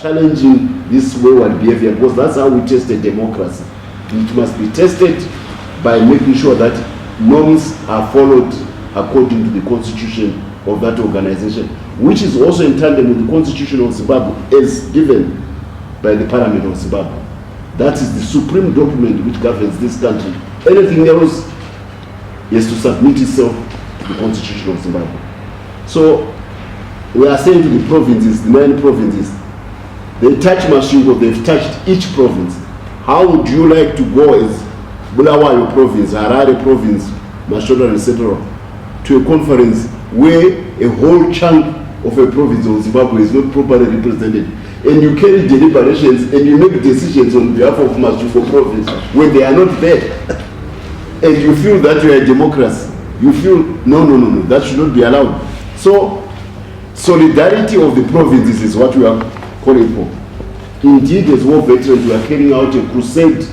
challenging this wayward behavior, because that's how we test a democracy. It must be tested by making sure that norms are followed according to the constitution of that organization, which is also in tandem with the constitution of Zimbabwe as given by the Parliament of Zimbabwe. That is the supreme document which governs this country. Anything else is to submit itself to the constitution of Zimbabwe. So we are saying to the provinces, the 9 provinces, they touch Masvingo, they've touched each province. How would you like to go as Bulawayo province, Harare province, Mashoda, etc., to a conference where a whole chunk of a province of Zimbabwe is not properly represented, and you carry deliberations and you make decisions on behalf of Masvingo province when they are not there, and you feel that you are a democracy? You feel no, that should not be allowed. So solidarity of the provinces is what we are calling for. Indeed, as war veterans, we are carrying out a crusade.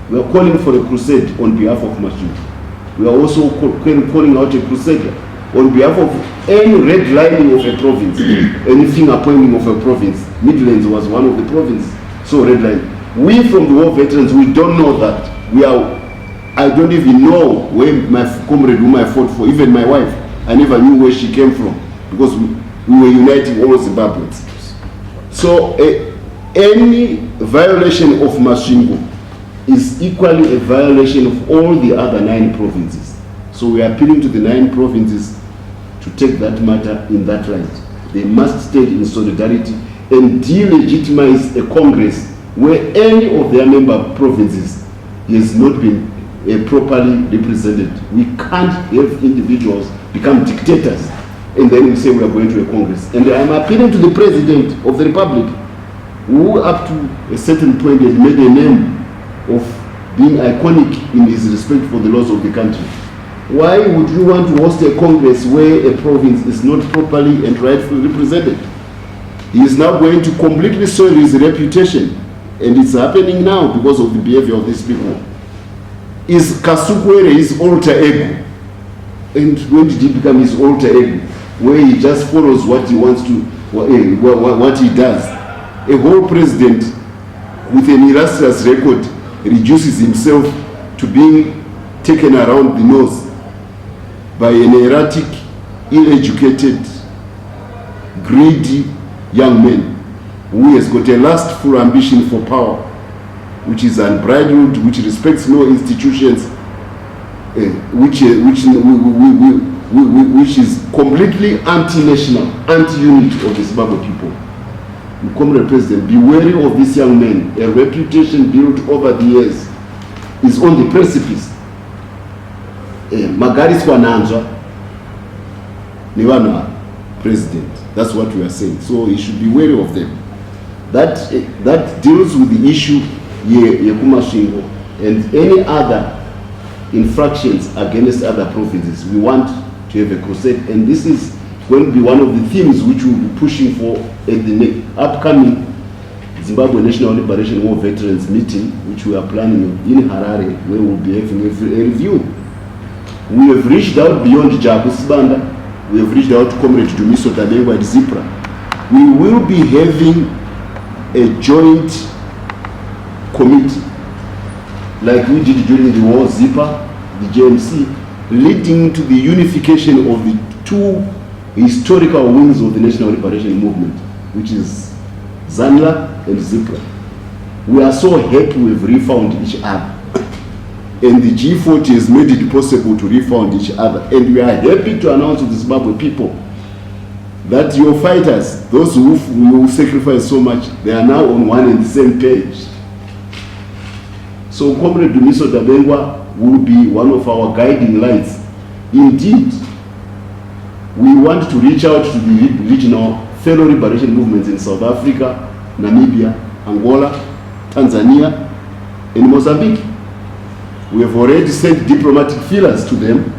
We are calling for a crusade on behalf of Masvingo. We are also calling out a crusade on behalf of any redlining of a province, any finger pointing of a province. Midlands was one of the provinces, so redline. We from the war veterans, we don't know that. I don't even know where my comrade whom I fought for, even my wife, I never knew where she came from, because we were uniting all Zimbabweans. So any violation of Masvingo is equally a violation of all the other 9 provinces. So we are appealing to the 9 provinces to take that matter in that light. They must stand in solidarity and delegitimize a Congress where any of their member provinces has not been properly represented. We can't have individuals become dictators and then we say we are going to a Congress. And I'm appealing to the President of the Republic, who up to a certain point has made a name of being iconic in his respect for the laws of the country. Why would you want to host a Congress where a province is not properly and rightfully represented? He is now going to completely soil his reputation, and it's happening now because of the behavior of these people. Is Kasukwere his alter ego? And when did he become his alter ego? Where he just follows what he wants to, what he does. A whole president with an illustrious record reduces himself to being taken around the nose by an erratic, ill-educated, greedy young man who has got a lustful ambition for power, which is unbridled, which respects no institutions, which is completely anti-national, anti-unity of the Zimbabwe people. Comrade President, be wary of this young man. A reputation built over the years is on the precipice. Magari Swananza, Niwana, President. That's what we are saying. So he should be wary of them. That deals with the issue Masvingo and any other infractions against other provinces. We want to have a crusade, and this is going to be one of the themes which we'll be pushing for at the upcoming Zimbabwe National Liberation War Veterans meeting, which we are planning in Harare, where we'll be having a review. We have reached out beyond Jabu Sibanda. We have reached out to Comrade Dumiso Dabengwa at Zipra. We will be having a joint committee, like we did during the war, ZIPA, the JMC, leading to the unification of the 2 historical wings of the National Liberation Movement, which is ZANLA and ZIPRA. We are so happy we've refound each other, and the G40 has made it possible to refound each other, and we are happy to announce to the Zimbabwe people that your fighters, those who sacrifice so much, they are now on one and the same page. So Comrade Dumiso Dabengwa will be one of our guiding lights. Indeed, we want to reach out to the regional fellow liberation movements in South Africa, Namibia, Angola, Tanzania, and Mozambique. We have already sent diplomatic feelers to them,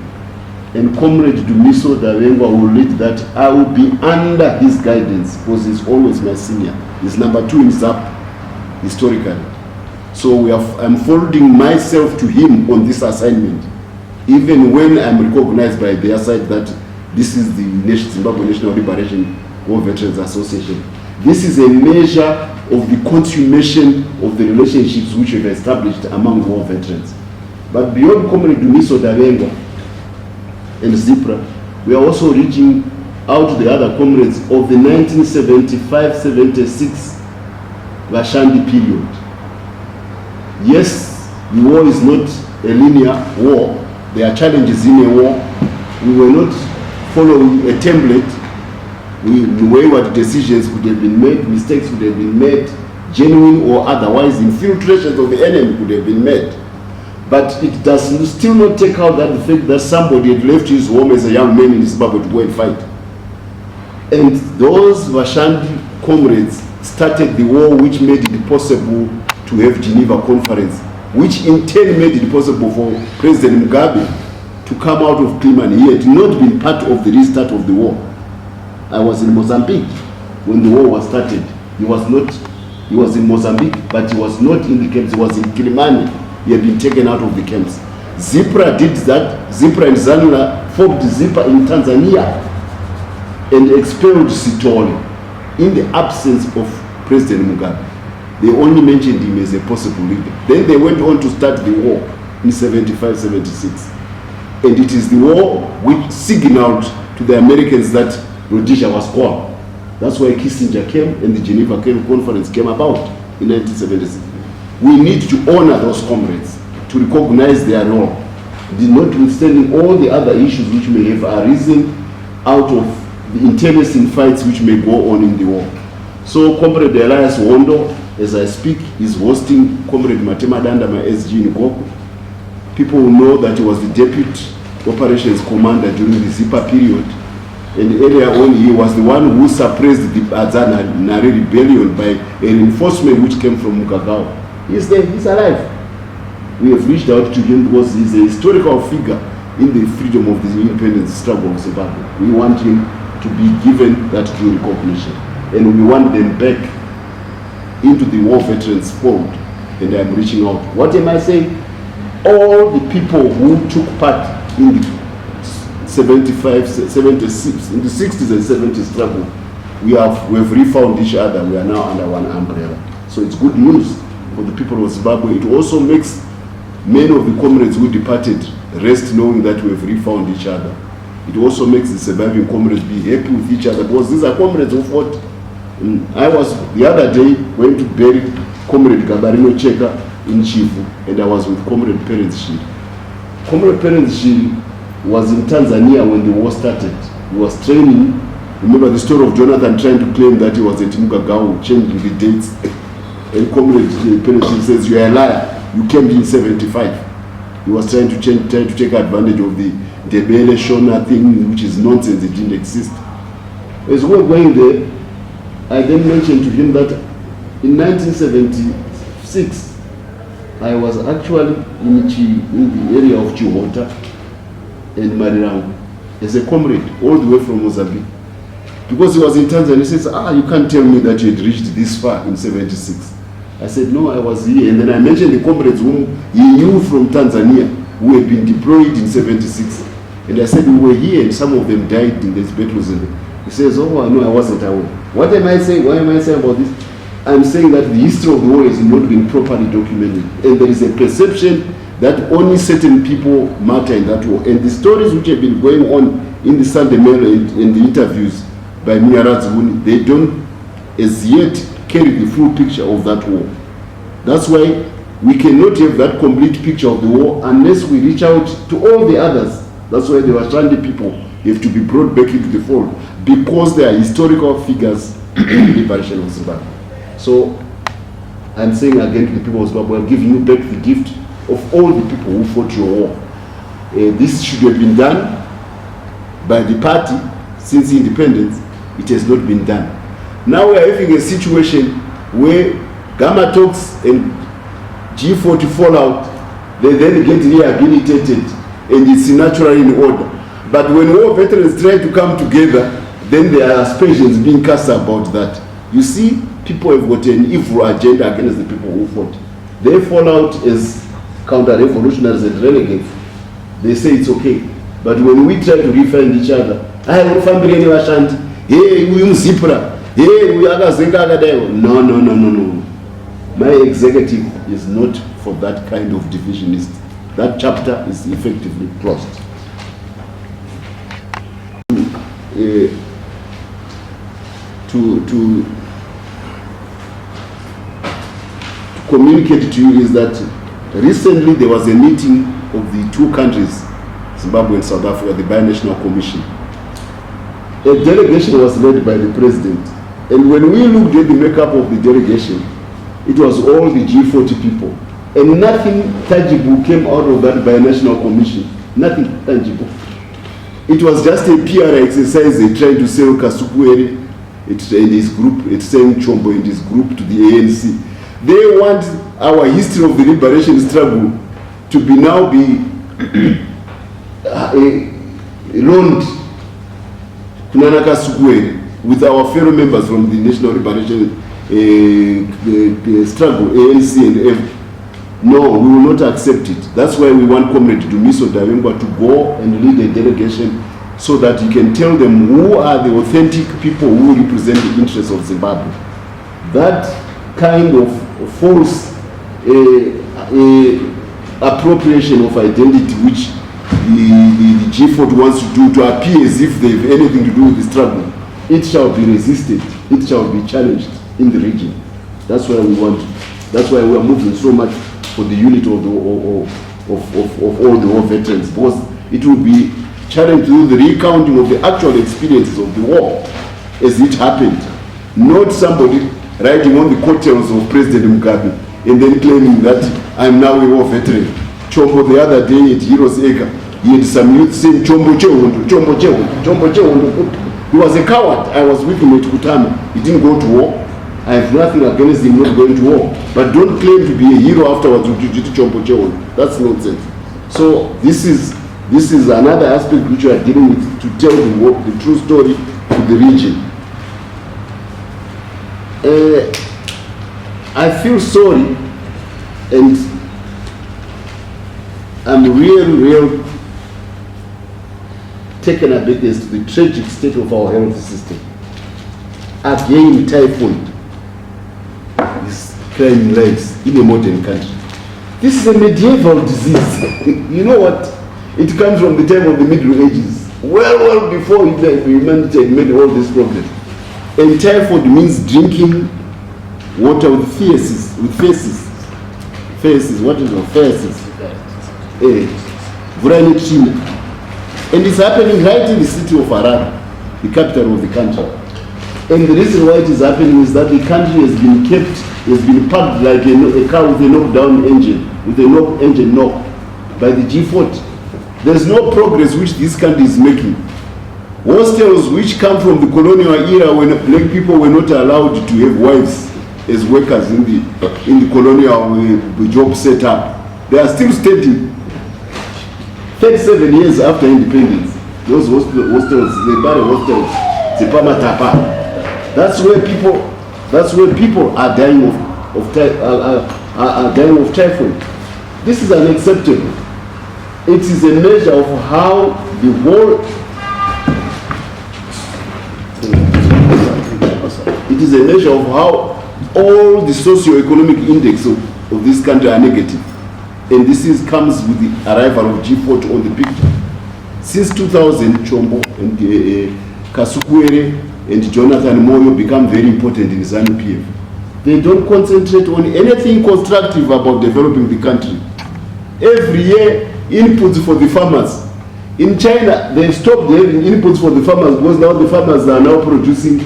and Comrade Dumiso Dabengwa will lead that. I will be under his guidance because he's always my senior. He's number 2 in ZAP historically. So I'm folding myself to him on this assignment, even when I'm recognized by their side that this is the Zimbabwe National Liberation War Veterans Association. This is a measure of the consummation of the relationships which we've established among war veterans. But beyond Comrade Dumiso Davengo and Zipra, we are also reaching out to the other comrades of the 1975-76 Vashandi period. Yes, the war is not a linear war. There are challenges in a war. We were not following a template. Wayward decisions could have been made, mistakes could have been made, genuine or otherwise, infiltrations of the enemy could have been made. But it does still not take out that the fact that somebody had left his home as a young man in Zimbabwe to go and fight. And those Vashandi comrades started the war which made it possible to have Geneva Conference, which in turn made it possible for President Mugabe to come out of Climane. He had not been part of the restart of the war. I was in Mozambique when the war was started. He was in Mozambique, but he was not in the camps. He was in Climane. He had been taken out of the camps. Zipra did that. Zipra and Zanla formed Zipra in Tanzania and expelled Sithole in the absence of President Mugabe. They only mentioned him as a possible leader. Then they went on to start the war in 75-76. And it is the war which signaled to the Americans that Rhodesia was gone. That's why Kissinger came and the Geneva Conference came about in 1976. We need to honor those comrades, to recognize their role, notwithstanding all the other issues which may have arisen out of the internecine fights which may go on in the war. So Comrade Elias Wondo, as I speak, is hosting Comrade Matema Dandama SG in Goku. People will know that he was the deputy operations commander during the Zipa period. And earlier on, he was the one who suppressed the Azanari rebellion by a reinforcement which came from Mukagawa. He's there, he's alive. We have reached out to him because he's a historical figure in the freedom of the independence struggle of Zimbabwe. We want him to be given that due recognition. And we want them back into the war veterans fold. And I'm reaching out. What am I saying? All the people who took part in the 75, 76, in the 60s and 70s struggle, we have refound each other. We are now under one umbrella. So it's good news for the people of Zimbabwe. It also makes many of the comrades who departed rest knowing that we have refound each other. It also makes the surviving comrades be happy with each other because these are comrades who fought. I was the other day going to bury Comrade Gabarino Cheka in Chifu, and I was with Comrade Perez Shiri. Comrade Perez Shiri was in Tanzania when the war started. He was training. Remember the story of Jonathan trying to claim that he was at Mukagawa, changing the dates. And Comrade Perez Shiri says, "You are a liar. You came in 75. He was trying to take advantage of the Debele Shona thing, which is nonsense. It didn't exist. As we were going there, I then mentioned to him that in 1976, I was actually in the area of Chihota and Marirango as a comrade all the way from Mozambique. Because he was in Tanzania, he says, you can't tell me that you had reached this far in 76. I said, no, I was here. And then I mentioned the comrades whom he knew from Tanzania who had been deployed in 76. And I said, we were here and some of them died in these battles. He says, no, I wasn't aware. What am I saying? What am I saying about this? I'm saying that the history of the war has not been properly documented. And there is a perception that only certain people matter in that war. And the stories which have been going on in the Sunday Mail and the interviews by Miyarazuni, they don't as yet carry the full picture of that war. That's why we cannot have that complete picture of the war unless we reach out to all the others. That's why the Vashandi people have to be brought back into the fold, because they are historical figures in the liberation of Zimbabwe. So I'm saying again to the people of Zimbabwe, I'm giving you back the gift of all the people who fought your war. This should have been done by the party since independence. It has not been done. Now we are having a situation where Gamma talks and G40 fallout, they then get rehabilitated and it's naturally in order. But when war veterans try to come together, then there are aspersions being cast about that. You see, people have got an evil agenda against the people who fought. They fall out as counter-revolutionaries and renegades. They say it's okay. But when we try to refine each other, hey, we Zipra, hey, no. My executive is not for that kind of divisionist. That chapter is effectively closed. To communicate to you is that recently there was a meeting of the two countries, Zimbabwe and South Africa, the Binational Commission. A delegation was led by the president, and when we looked at the makeup of the delegation, it was all the G40 people, and nothing tangible came out of that Binational Commission. Nothing tangible. It was just a PR exercise. They tried to sell Kasukuwere and his group, it's saying Chombo and his group to the ANC. They want our history of the liberation struggle to be now be loaned to Nana Kasukuwere with our fellow members from the National Liberation struggle, ANC and F. No, we will not accept it. That's why we want Comrade Dumiso Dawemba to go and lead a delegation so that you can tell them who are the authentic people who represent the interests of Zimbabwe. That kind of false appropriation of identity which the G40 wants to do to appear as if they have anything to do with the struggle, it shall be resisted, it shall be challenged in the region. That's why we want, that's why we are moving so much for the unit of all the war veterans, because it will be challenged to do the recounting of the actual experiences of the war as it happened, not somebody riding on the coattails of President Mugabe and then claiming that I'm now a war veteran. Chombo the other day at Heroes Acre, he had some youth saying Chombo Chehondo. He was a coward. I was with him at Kutama. He didn't go to war. I have nothing against him not going to war. But don't claim to be a hero afterwards with Chombo Chehondo. That's nonsense. So this is another aspect which we are dealing with to tell the true story to the region. I feel sorry, and I'm real taken aback as to the tragic state of our health system. Again, typhoid is claiming lives in a modern country. This is a medieval disease. You know what? It comes from the time of the Middle Ages, well before humanity had made all these problems. And typhoid means drinking water with feces. What is it? Feces. And it's happening right in the city of Harare, the capital of the country. And the reason why it is happening is that the country has been packed like a car with a knockdown engine, with a engine knock by the G40. There's no progress which this country is making. Hostels which come from the colonial era when black people were not allowed to have wives as workers in the colonial job setup, they are still standing. 37 years after independence, those hostels, the body hostels, the Pamatapa. That's where people are dying of typhoid. This is unacceptable. It is a measure of how the whole. It is a measure of how all the socio-economic index of this country are negative. And this comes with the arrival of G40 on the picture. Since 2000, Chombo and Kasukuwere and Jonathan Moyo become very important in ZANU-PF. They don't concentrate on anything constructive about developing the country. Every year, inputs for the farmers. In China, they've stopped having inputs for the farmers because now the farmers are now producing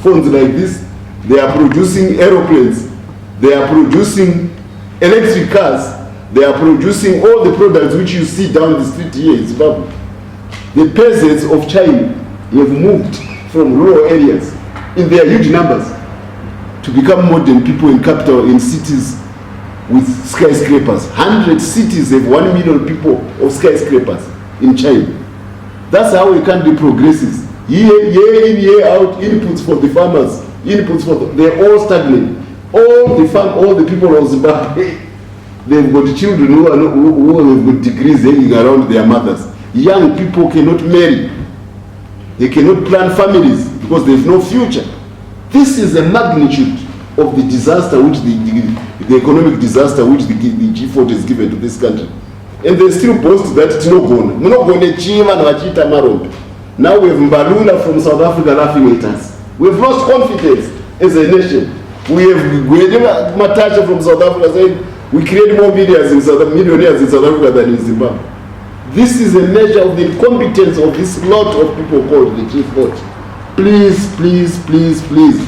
phones like this. They are producing aeroplanes. They are producing electric cars. They are producing all the products which you see down the street here in Zimbabwe. The peasants of China have moved from rural areas in their huge numbers to become modern people in capital, in cities with skyscrapers. 100 cities have 1 million people of skyscrapers in China. That's how a country progresses. Year in, year out, inputs for the farmers, they're all stagnant. All the people of Zimbabwe, they've got children who have got degrees hanging around their mothers. Young people cannot marry. They cannot plan families because there's no future. This is the magnitude of the disaster which the economic disaster which the G40 has given to this country. And they still boast that it's not going. Now we have Mbalula from South Africa laughing at us. We have lost confidence as a nation. We have Matasha from South Africa saying we create more millionaires in South Africa than in Zimbabwe. This is a measure of the incompetence of this lot of people called the G40. Please, please, please, please,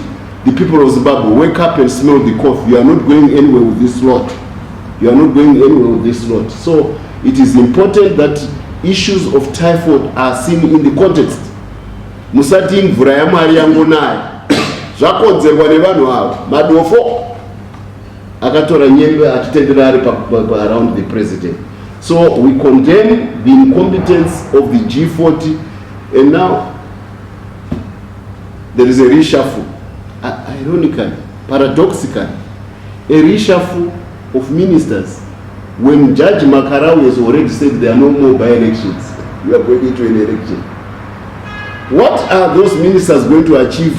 the people of Zimbabwe, wake up and smell the cough. You are not going anywhere with this lot. You are not going anywhere with this lot. So it is important that issues of typhoid are seen in the context. Musati mvura yaMwari yangonayo zvakonzerwa nevanhu ava madofo akatora nyembe achitendera ari around the president. So we condemn the incompetence of the G40, and now there is a reshuffle. Ironically, paradoxically, a reshuffle of ministers when Judge Makarawi has already said there are no more by-elections. We are going into an election. What are those ministers going to achieve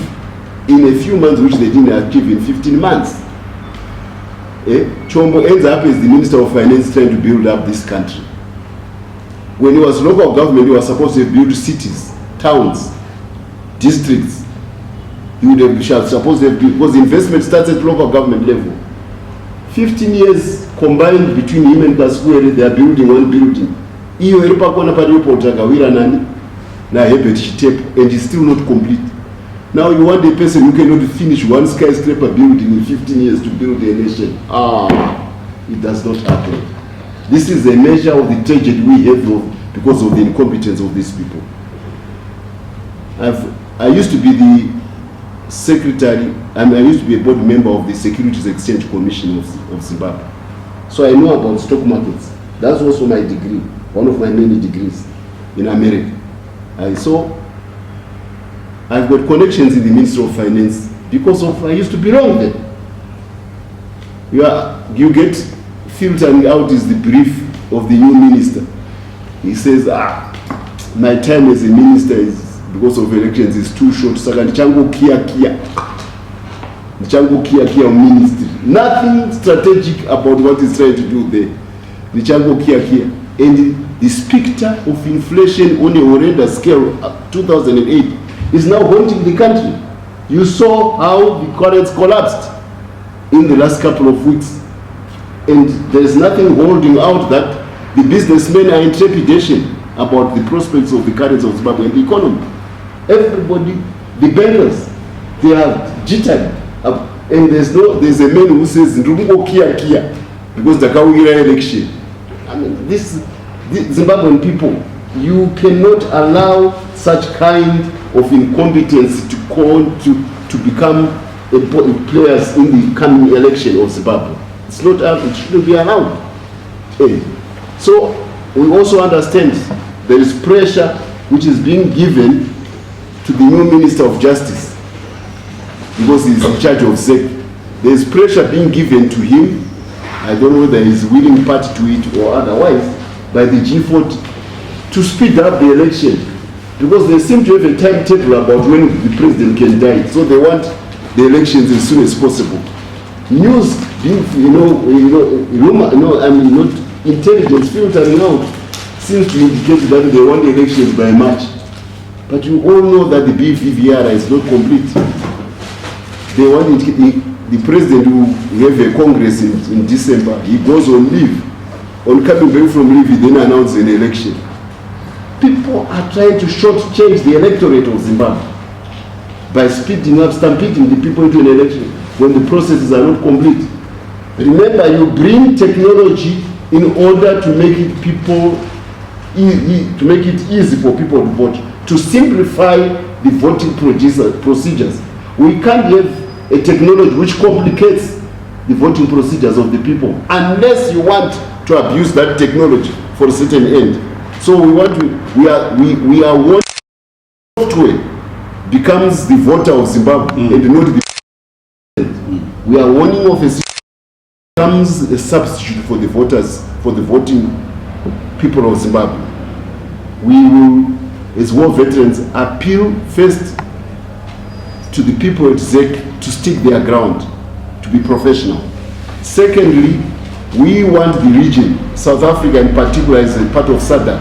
in a few months which they didn't achieve in 15 months? Chombo ends up as the Minister of Finance trying to build up this country. When he was local government, he was supposed to build cities, towns, districts. He would have supposed to have built, because the investment starts at local government level. 15 years combined between him and Kaskwere, they are building one building. Iyo eripakona paripo takawira nani na Herbert Chitepo, and it's still not complete. Now you want a person who cannot finish one skyscraper building in 15 years to build a nation. It does not happen. This is a measure of the tragedy we have because of the incompetence of these people. I used to be the secretary, I used to be a board member of the Securities Exchange Commission of Zimbabwe. So I know about stock markets. That's also my degree, one of my many degrees in America. I've got connections in the Ministry of Finance because of I used to belong there. You get filtering out is the brief of the new minister. He says, my time as a minister is because of elections is too short. Saka nichango kia ministry. Nothing strategic about what he's trying to do there. Nichango kia. And the specter of inflation on a horrendous scale, 2008, is now haunting the country. You saw how the currency collapsed in the last couple of weeks. And there is nothing holding out that the businessmen are in trepidation about the prospects of the currency of Zimbabwe and the economy. Everybody, the bankers, they are jittery. And there's a man who says, kia, because the Kawira election. I mean, the Zimbabwean people, you cannot allow such kind of incompetence to become players in the coming election of Zimbabwe. It's not, it shouldn't be allowed. So we also understand there is pressure which is being given to the new Minister of Justice because he's in charge of ZEC. There is pressure being given to him. I don't know whether he's willing part to it or otherwise by the G40 to speed up the election, because they seem to have a timetable about when the president can die. So they want the elections as soon as possible. News, intelligence filtering out seems to indicate that they want elections by March. But you all know that the BVVR is not complete. They want the president will have a congress in December. He goes on leave. On coming back from leave, he then announces an election. People are trying to shortchange the electorate of Zimbabwe by speeding up, stampeding the people into an election when the processes are not complete. Remember, you bring technology in order to make it easy for people to vote, to simplify the voting procedures. We can't have a technology which complicates the voting procedures of the people unless you want to abuse that technology for a certain end. So we are wanting software becomes the voter of Zimbabwe and not the president. We are warning of a system becomes a substitute for the voters, for the voting people of Zimbabwe. We will, as war veterans, appeal first to the people at ZEC to stick their ground, to be professional. Secondly, we want the region, South Africa in particular as a part of SADC,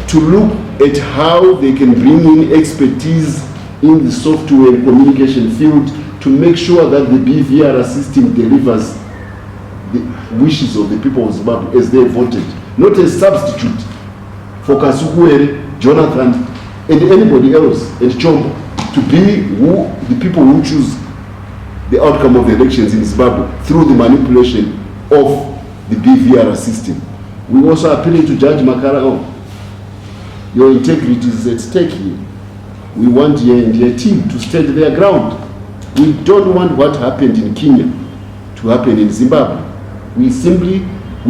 to look at how they can bring in expertise in the software and communication field to make sure that the BVR system delivers the wishes of the people of Zimbabwe as they voted, not a substitute for Kasukuere, Jonathan, and anybody else, and Chombo, to be the people who choose the outcome of the elections in Zimbabwe through the manipulation of the BVR system. We also appealing to Judge Makarao. Your integrity is at stake here. We want you and your team to stand their ground. We don't want what happened in Kenya to happen in Zimbabwe. We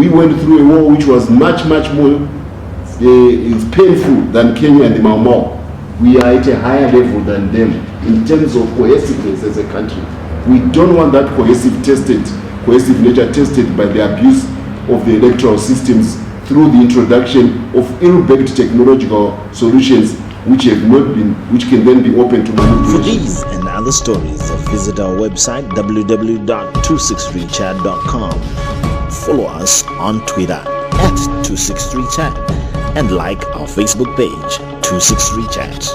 went through a war which was much more painful than Kenya and the Mau Mau. We are at a higher level than them in terms of cohesiveness as a country. We don't want that cohesive nature tested by the abuse of the electoral systems through the introduction of ill-baked technological solutions which can then be open to manipulation. For these and other stories, visit our website www.263chat.com. Follow us on Twitter @263chat and like our Facebook page 263chat.